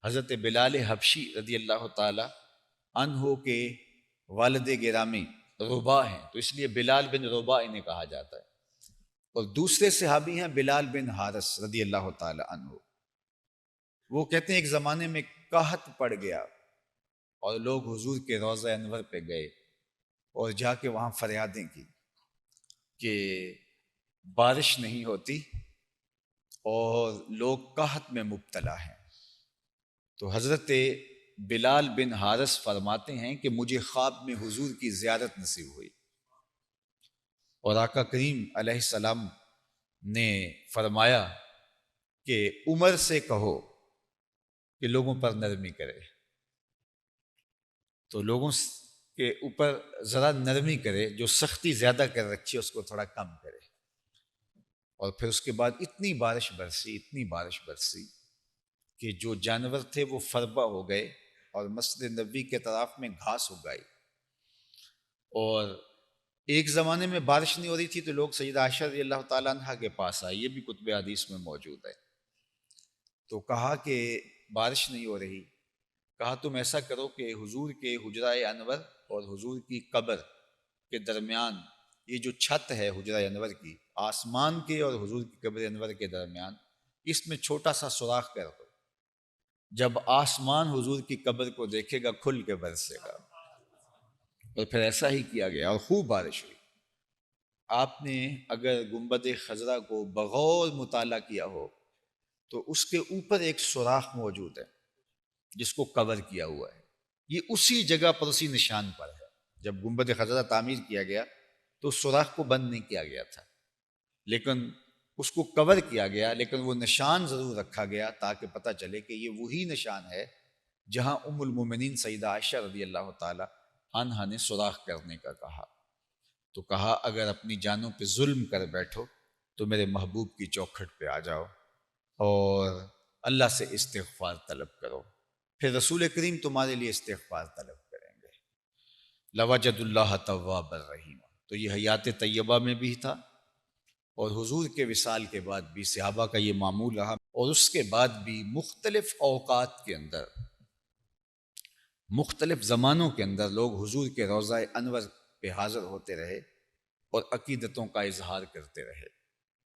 حضرت بلال حبشی رضی اللہ تعالی عنہ کے والد گرامی ربا ہیں، تو اس لیے بلال بن ربا انہیں کہا جاتا ہے۔ اور دوسرے صحابی ہیں بلال بن حارث رضی اللہ تعالی عنہ۔ وہ کہتے ہیں ایک زمانے میں قحط پڑ گیا اور لوگ حضور کے روضہ انور پہ گئے اور جا کے وہاں فریادیں کی کہ بارش نہیں ہوتی اور لوگ قحط میں مبتلا ہیں۔ تو حضرت بلال بن حارث فرماتے ہیں کہ مجھے خواب میں حضور کی زیارت نصیب ہوئی، اور آقا کریم علیہ السلام نے فرمایا کہ عمر سے کہو کہ لوگوں پر نرمی کرے، تو لوگوں کے اوپر ذرا نرمی کرے، جو سختی زیادہ کر رکھی ہے اس کو تھوڑا کم کرے۔ اور پھر اس کے بعد اتنی بارش برسی کہ جو جانور تھے وہ فربا ہو گئے، اور مسجد نبوی کے طرف میں گھاس اگائی۔ اور ایک زمانے میں بارش نہیں ہو رہی تھی تو لوگ سیدہ عائشہ رضی اللہ تعالیٰ عنہ کے پاس آئے، یہ بھی کتب حدیث میں موجود ہے۔ تو کہا کہ بارش نہیں ہو رہی، کہا تم ایسا کرو کہ حضور کے حجرہ انور اور حضور کی قبر کے درمیان، یہ جو چھت ہے حجرہ انور کی، آسمان کے اور حضور کی قبر انور کے درمیان، اس میں چھوٹا سا سوراخ کر دو، جب آسمان حضور کی قبر کو دیکھے گا کھل کے برسے گا۔ اور پھر ایسا ہی کیا گیا اور خوب بارش ہوئی۔ آپ نے اگر گنبد خضرا کو بغور مطالعہ کیا ہو تو اس کے اوپر ایک سوراخ موجود ہے جس کو کور کیا ہوا ہے، یہ اسی جگہ پر اسی نشان پر ہے۔ جب گنبد خضرا تعمیر کیا گیا تو اس سوراخ کو بند نہیں کیا گیا تھا، لیکن اس کو کور کیا گیا، لیکن وہ نشان ضرور رکھا گیا تاکہ پتہ چلے کہ یہ وہی نشان ہے جہاں ام المومنین سیدہ عائشہ رضی اللہ تعالی عنہا نے سوراخ کرنے کا کہا۔ تو کہا اگر اپنی جانوں پہ ظلم کر بیٹھو تو میرے محبوب کی چوکھٹ پہ آ جاؤ اور اللہ سے استغفار طلب کرو، پھر رسول کریم تمہارے لیے استغفار طلب کریں گے۔ لوجد اللہ تواب الرحیم۔ تو یہ حیات طیبہ میں بھی تھا، اور حضور کے وصال کے بعد بھی صحابہ کا یہ معمول رہا، اور اس کے بعد بھی مختلف اوقات کے اندر، مختلف زمانوں کے اندر لوگ حضور کے روضہ انور پہ حاضر ہوتے رہے اور عقیدتوں کا اظہار کرتے رہے۔